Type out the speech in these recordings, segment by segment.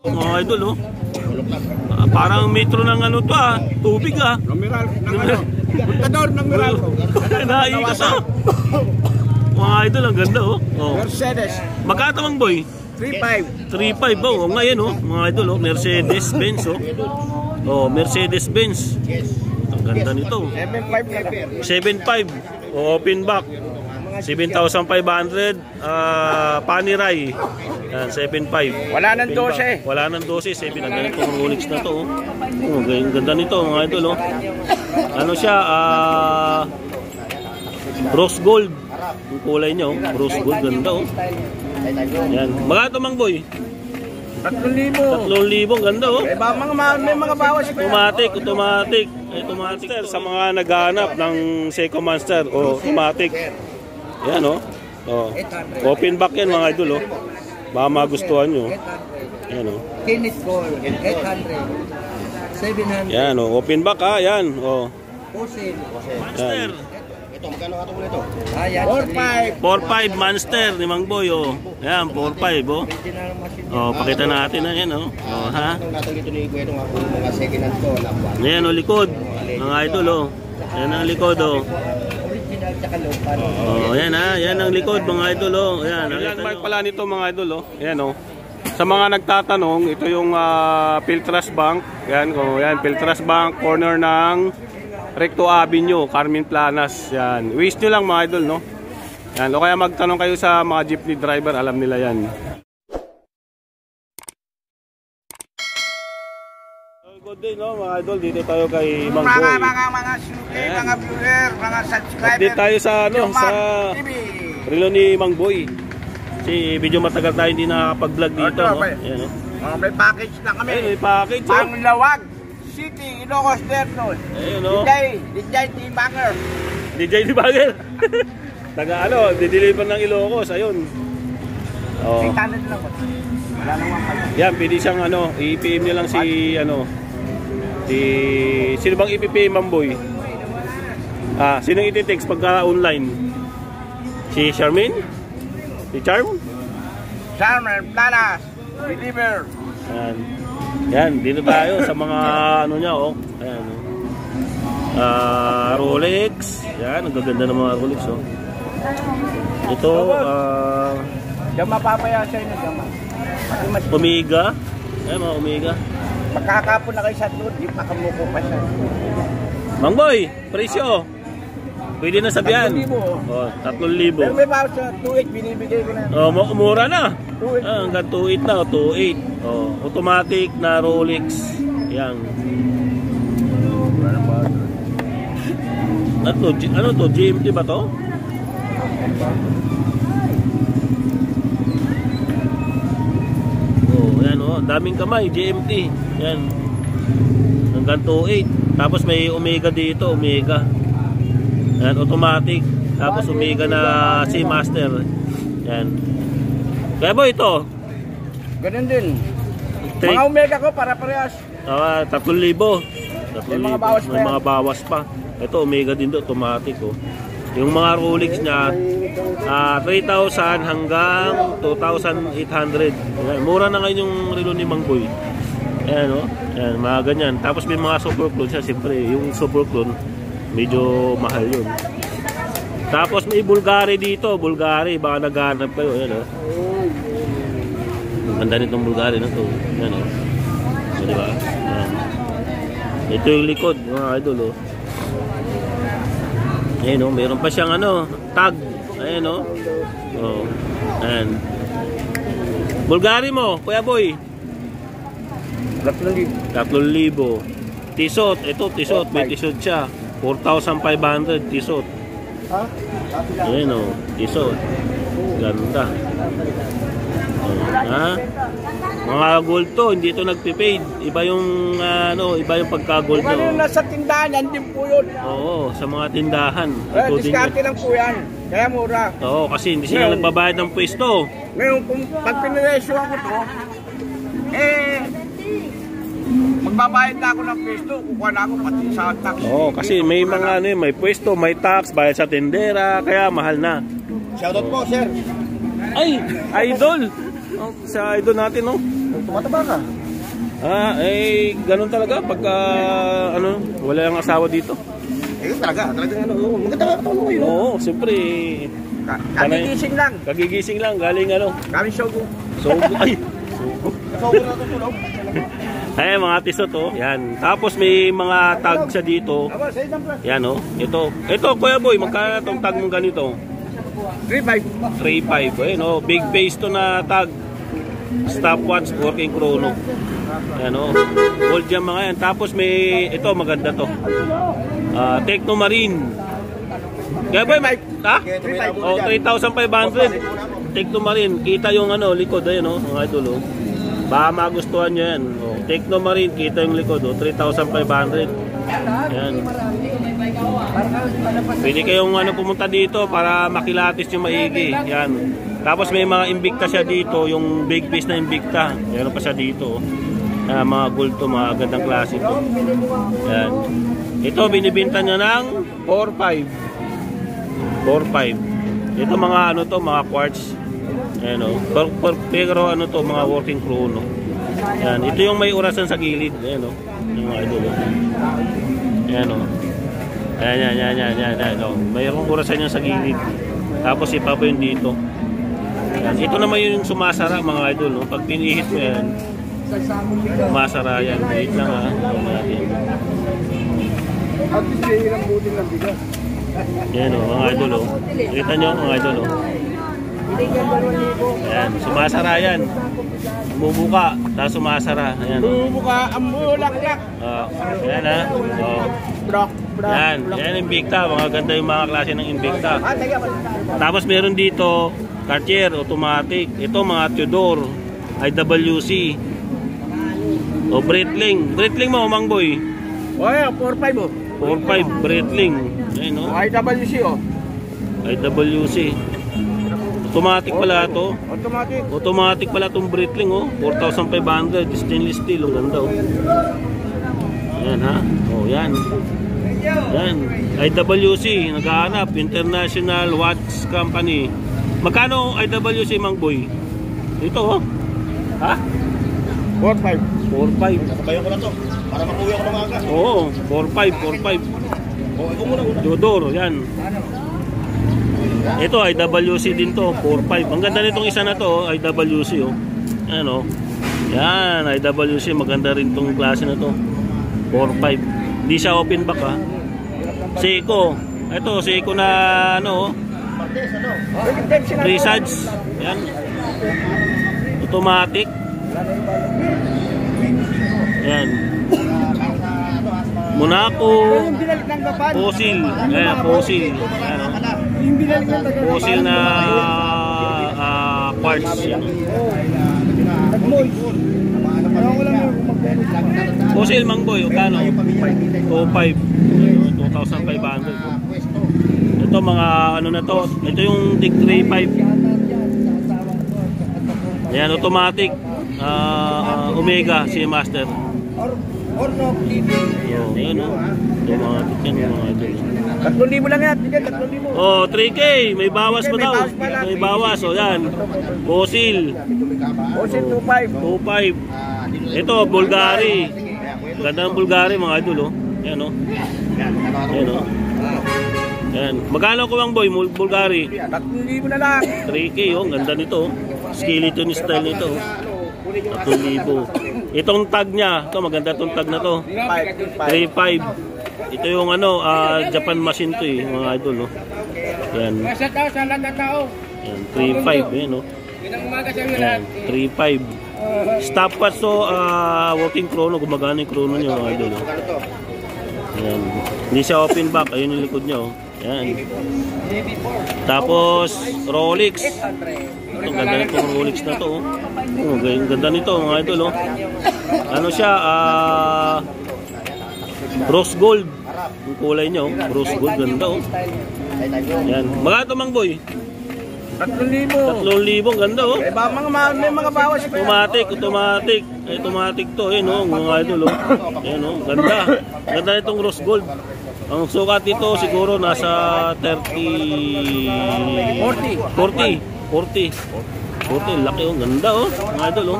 Mga idol, oh. Parang metro ng ano to, tubig, Numeral, Contador ng Meralco. Naikot, Mga idol, ang ganda, Mercedes. Magkano Mang Boy? 3.5. 3.5, ngayon, mga idol, Mercedes-Benz, Mercedes-Benz. Ang ganda nito. 7.5, open back. 7,500, Panerai. 7.5. Wala nang 12. Wala nang 12, 7. Ang ganda itong Rolex na to. Ang ganda nito, mga idol. Ano siya, rose gold. Yung kulay niya, rose gold, ganda. Yan. Magkano Mang Boy? 3,000. 3,000, ganda, May mga bawas pa. Automatic. Monster, sa mga naghahanap ng Seiko Monster o automatic. Yan, open back yan, mga idol, baka magustuhan nyo. Yan, Kenneth Gold, 800, 700. Yan, open back, yan, Fossil. Monster. Ito, magkano ka itong ito? 4.5 Monster ni Mang Boy, Yan, 4.5, pakita natin na yan, ha? Ito ni Kuya itong mga second hand ko. Yan, likod, mga idol, yan ang likod, yan ang likod, mga idol, yan. Ang landmark pala nito, mga idol, yan, Sa mga nagtatanong, ito yung Piltras Bank. Yan, Piltras Bank, corner ng Recto Avenue, Carmen Planas. Yan. Wish nyo lang, mga idol, Yan, o kaya magtanong kayo sa mga jeepney driver, alam nila yan. Good day, mga idol. Dito tayo kay Mang Boy. Mga viewer, mga subscriber. Update tayo sa sa relo ni Mang Boy. Kasi video matagal tayo hindi nakakapag-vlog dito, Ayan, may package na kami. May package, Panglawag City, Ilocos del Norte. DJ T-Banger. DJ T-Banger. Taga dideliver ng Ilocos, ayun. 800 lang po. Wala namang kaya. Yan, pwede siyang i-PM niyo lang sino bang i-PM, Mang Boy? Sinong iti-text pagka online? Si Charmaine? Si Charm? Charmaine Planas, deliver. Yan, dito tayo sa mga niya, Ayan, Rolex. Yan, ang gaganda ng mga Rolex, Ito, Diyan mapapaya sa inyo, Omega. Ayan, mga Omega. Magkakapon na kayo sa doon, di pa kamuko pa siya. Mang Boy, presyo. Pwede na sabihan. 3,000. Pero may bawas sa 2.8, binibigay ko na. Mura na. Hanggang 2.8 na, 2.8. Automatic na Rolex. Yan. Ano to? GMT ba to? Yan, daming kamay, GMT. Yan. Hanggang 2.8. Tapos may Omega dito, Omega. Yan, automatic. Tapos Omega na Seamaster. Yan. Kaya ba ito? Ganun din. Mga Omega ko para parehas. 3,000. May mga bawas pa. May mga bawas pa. Ito Omega din do, automatic, Yung mga Rolex niya 3,000 hanggang 2,800. Yan, mura na ngayon yung relo ni Mang Boy. Ayan, Yan, mga ganyan. Tapos may mga super clone siya, siyempre. Yung super clone medyo mahal yun. Tapos may Bulgari dito, Bulgari, baka naghahanap kayo, ayan, Ganda nitong Bulgari na to. Yan, diba? Yan. Ito yung likod, mga idol, Ayan, meron pa siyang tag. Ayan, Ayan. Bulgari mo, Kuya Boy. 3,000. Tisot, ito tisot, may tisot siya. 4,500 tisot. Ayan, tisot. Ganda. Mga gold to, hindi to nagpe-fade. Iba yung iba yung pagka-gold nyo. Kung ano nasa tindahan, yan din po yun. Oo, sa mga tindahan. Diskarte lang po yan. Kaya mura. Oo, kasi hindi sila nagbabayad ng pwesto. Ngayon, kung pag piniresyo ako to, magbabayad na ako ng pwesto, kukuha na ako pati sa tax. Oo, kasi may mga may pwesto, may tax, bayad sa tindera, kaya mahal na. Shoutout po, sir. Ay, idol! Sa idol natin, Tumataba ka. Ganun talaga pagka wala yung asawa dito. Talagang maganda nga ito ngayon. Oo, siyempre. Kagigising lang. Kagigising lang, galing Galing Sogo. Sogo, ay. Sogo na itong tulog. Ay, mga tisot, yan. Tapos may mga tag siya dito. Yan, Ito, Kuya Boy, magkano itong tag mong ganito? 3.5. 3.5, big face to na tag. Stopwatch, working chrono. Yan, gold yan mga yan. Tapos may, ito, maganda to. Techno Marine. Kaya Boy, ha? 3,500. Techno Marine. Kita yung likod, ayun, mga idol, Baka magustuhan nyo yan. Techno Marine, kita yung likod, 3,500. Yan. Pwede kayong pumunta dito para makilatis yung maigi. Yan. Tapos may mga Invicta siya dito, yung big piece na Invicta. Meron pa siya dito. Mga gold to, mga gandang klase to. Yan. Ito, binibinta niya ng 4.5. 4.5. Ito mga mga quartz. Ayan, pero to, mga working chrono. Yan, ito yung may orasan sa gilid. Ayan, yung mga idol. Ayan, Ayan, mayroong orasan yan sa gilid. Tapos ipapa yun dito. Ayan, ito naman yung sumasara, mga idol. Pag pinihit mo yan, sumasara yan. Wait lang, ha. Ayan, mga idol. Kita nyo, mga idol. Ayan, sumasara yan. Bumubuka, tapos sumasara. Ayan. Bumubuka ang bulaklak. Ayan, ha. Ayan, yan Invicta. Mga ganda yung mga klase ng Invicta. Tapos meron dito Cartier automatic. Ito mga Tudor, IWC. Breitling. Breitling mo, Mang Boy. 4.5 4.5 Breitling. Ayan, IWC IWC. Automatic pala ito. Automatic pala itong Breitling, 4,500. Stainless steel. Ang ganda, Ayan, ha. Yan. Yan. IWC. Naghahanap. International Watch Company. Magkano IWC, Mang Boy? Ito, Ha? 4.5. 4.5. Nakabayan ko na to. Para makuwi ako ng aga. Oo. 4.5. Tudor. Yan. Ito IWC din to, 4.5. Ang ganda nitong isa na to, IWC, Ano? Yan, IWC, maganda rin tong klase na to. 4.5. Hindi siya open back, ha. Seiko. Ito, Seiko na Presage. Yan. Automatic. Yan. Monaco. Fossil. Ayan, Fossil. Ayan, Fossil na quartz. Fossil, Mang Boy, kano? 2.5. 2,500. Ito mga na to. Ito yung Tig 3.5. Ayan, automatic. Omega Seamaster. Ayan, automatic yan, mga ito. 3,000 lang yan. 3,000. 3K. May bawas pa daw. May bawas. Yan. Fossil. Fossil 2.5. 2.5. Ito, Bulgari. Ganda ng Bulgari, mga idol, Yan, Yan, Yan. Magkano ko ang boy, Bulgari? 3,000 na lang. 3K, Ganda nito, Skeleton style nito. 3,000. Itong tag niya, ito maganda itong tag na to. 3.5. Ito yung Japan machine to, mga idol, Yan. Yan, 3.5, Yan, 3.5. Stopwatch to, working chrono, gumagana yung chrono niya, mga idol, Yan. Hindi siya open back, ayun yung likod niya, Yan. Tapos Rolex. Ito, ganda nitong Rolex na to, ganda nito, mga idol, Ano siya, rose gold. Yung kulay niya, rose gold, ganda, Yan. Magkano Mang Boy? 3,000. 3,000, ganda, May mga bawas. Automatic to, mga idol, Yan, ganda. Ganda nitong rose gold. Ang sukat dito siguro nasa 40. 40, laki, ganda, mga idol,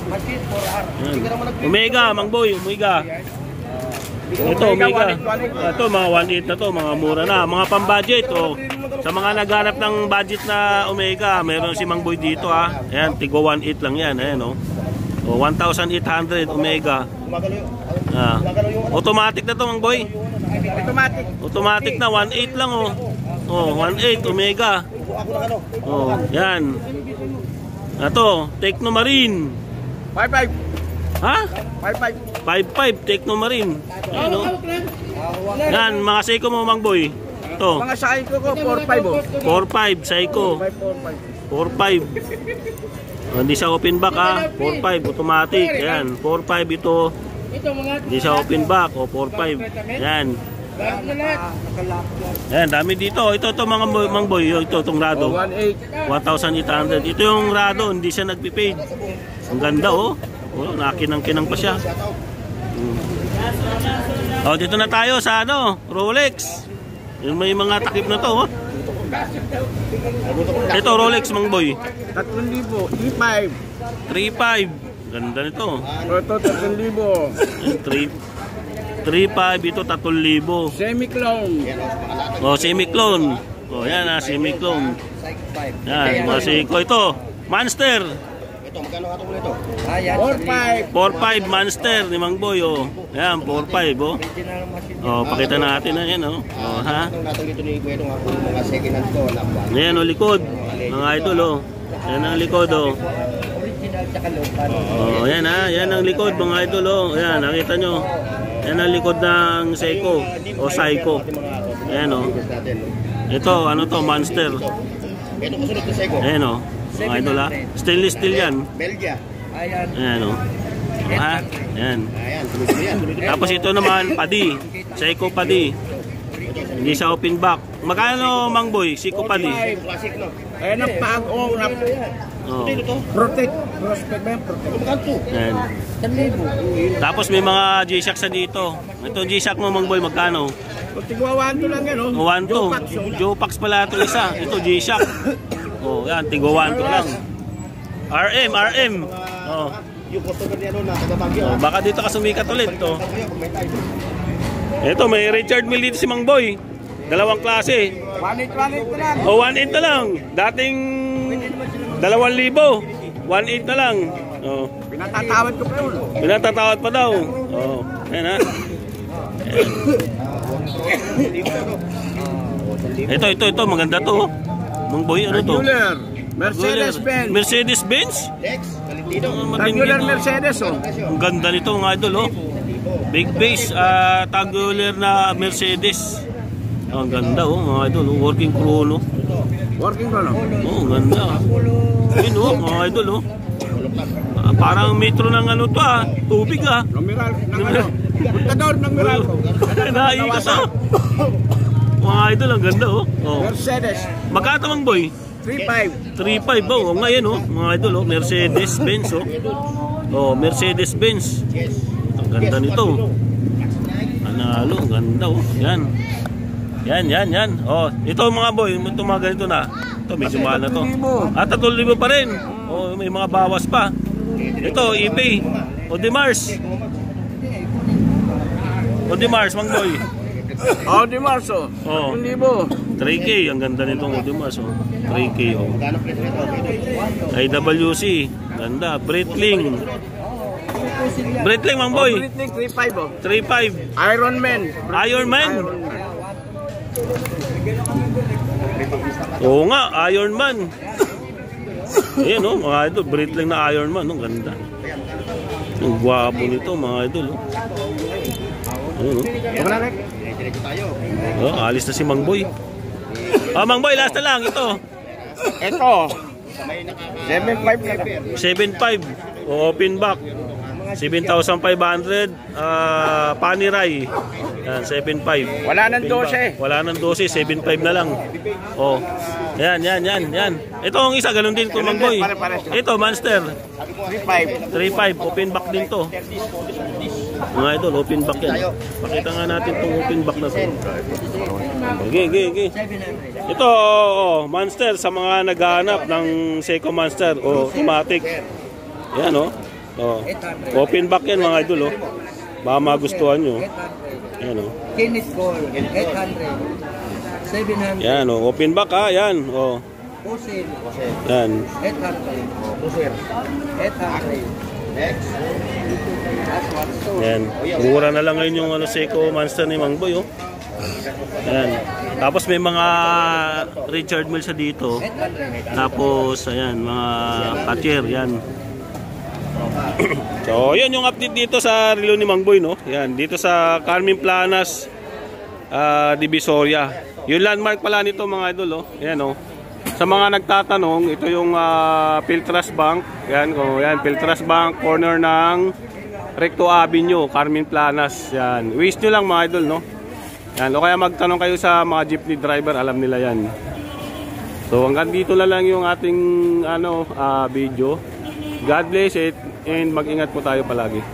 Machine 4R. Yan. Omega, Mang Boy, Omega. Ito, Omega. Ito, mga 1.8 na to, mga mura na. Mga pang-budget, oh. Sa mga naghanap ng budget na Omega, meron si Mang Boy dito, ha. Ayan, tigo 1.8 lang yan, ayan, oh. Oh, 1,800 Omega. Automatic na to, Mang Boy. Automatic. Automatic na, 1.8 lang, oh. Oh, 1.8 Omega. Oh, yan. Ito, Tecno Marine. 5.5. Ha? 5.5. 5.5 Tecno Marine. Ayan, oh. Yan, mga Seiko mo, Mang Boy. Ito, Mga Seiko ko, 4.5 oh. 4.5 Seiko. 4.5. Hindi siya open back, ha. 4.5 automatic. Ayan, 4.5 ito. Hindi siya open back, o 4.5. Ayan. Ayan, dami dito. Ito mga Mang Boy, ito itong Rado. 1,800. Ito yung Rado, hindi siya nagpipaid. Ang ganda, oh. Oh, nakinang-kinang pa siya. Oh, dito na tayo sa ano, Rolex. Yung may mga takip na to, oh. Ito Rolex, Mang Boy. 3,000. E5. 3.5. Ganda nito. Ito 3,000. 3.5 ito 3,000. Semi-clone. Oh, semi-clone. Oh, yan ah, semi-clone. Yan, mga Seiko ito. Monster. Ito, magkano ato ko nito? Ayan. 4.5. 4.5 Monster ni Mang Boy, oh. Yan, 4.5, oh. Original machine. Oh, pakita natin na yan, oh. Oh, ha? Itong natin dito ni Kuya, itong ako mga second hand ko. Yan, oh, likod. Mga idol, oh. Yan ang likod, oh. Original tsaka local. Oh, yan ha. Yan ang likod, mga idol, oh. Yan, nakita nyo. Yan ang likod ng Seiko o Seiko. Ayan, oh. Ito, ano to, Monster. Ito ko sunod na Seiko. Ayan, oh. Mga idol, ha. Stainless steel yan. Belgia. Ayan. Ayan, oh. Ha? Ayan. Ayan, sunod yan. Tapos ito naman, Padi. Seiko Padi. Hindi siya open back. Magkano, Mang Boy? Seiko Padi. Classic, no? Ayan ang pag-o na Oh. protect. Prospect ba yan? Protect. Magkanto. Ayan. 1,000. Tapos may mga G-Shock sa dito. Ito G-Shock mo, Mang Boy, magkano? Kung tigwawan to lang yan, oh. 1.2. Jopax pala ito isa. Ito G-Shock. Oh, yan, tigo 1.2 lang. RM. Oh. Yung customer niya noon na taga-Baguio. Oh, baka dito ka sumikat ulit, to. Ito, may Richard Mille dito si Mang Boy. Dalawang klase. 1.8 na lang. O, 1.8 na lang. Dating 2,000. 1.8 na lang. Oh. Pinatatawad ko pa yun. Pinatatawad pa daw. Oh, ayan ha. Ito, maganda to. Mang Boy, ano to? Regular. Mercedes-Benz. Mercedes-Benz? Regular Mercedes, oh. Ang ganda nito, mga idol, oh. Big base, tagular na Mercedes. Ang ganda, oh, mga idol, oh. Working chrono. Working ko, no? Oh, ganda. Yun, oh, mga idol, oh. Parang metro ng ano to, tubig, Numeral, ng ano? Contador ng Meralco. Naikot, mga idol, ang ganda, oh. Oh. Mercedes. Magkano, Mang Boy? 3.5. 3.5, oh. Ngayon, oh, mga idol, oh. Mercedes-Benz, oh. Oh, Mercedes-Benz. Ang ganda nito. Analo, ang ganda, oh. Yan. Yan. Oh, ito mga boy, ito mga ganito na. Ito, medyo mahal na to. 3,000 pa rin. Oh, may mga bawas pa. Ito, eBay. Audemars, Mang Boy. Audemars, oh. Oh. 1,000. 3K, ang ganda nitong Audemars, oh. 3K, oh. IWC, ganda. Breitling, Mang Boy. 3.5, oh. 3.5. Iron Man. Iron Man. Oo nga, Iron Man. Ayan, oh, mga idol, Breitling na Iron Man, oh, ganda. Ang gwapo nito, mga idol, oh. Ayun, oh. Oh, alis na si Mang Boy. Ah, Mang Boy, last na lang, ito. Ito. 7.5 na lang. 7.5, open back. 7,500, Paniray. Yan, 7.5. Wala nang 12. Wala nang 12, 7.5 na lang. Oh. Yan. Ito ang isa, ganun din kung Mang Boy. Ito, Monster. 3.5. 3.5, open back din to. Mga idol, open back yan. Pakita nga natin itong open back na to. Okay. Ito, Monster, sa mga naghahanap ng Seiko Monster, automatic. Yan oh. Oh. 800. Open back yan mga idol oh. Baka magustuhan nyo. 800. Yan oh. Kenneth Gold, 800. 700. Yan oh. Open back ha. Yan oh. Pusil, Yan. 800. Pusil, 800. Next. That's what's so. Yan. Mura na lang ngayon yung ano, Seiko Monster ni Mang Boy oh. Ayan. Tapos may mga Richard Mille sa dito. 800. Tapos ayan, mga Cartier yan. So, yun yung update dito sa relo ni Mang Boy no. Yan, dito sa Carmen Planas Divisoria. Yung landmark pala nito mga idol oh. Ayan oh. Sa mga nagtatanong, ito yung Piltras Bank. Yan, oh, yan, Piltras Bank, corner ng Recto Avenue, Carmen Planas. Yan. Wish nyo lang mga idol, no? Yan, o kaya magtanong kayo sa mga jeepney driver, alam nila yan. So, hanggang dito na lang yung ating video. God bless it and mag-ingat po tayo palagi.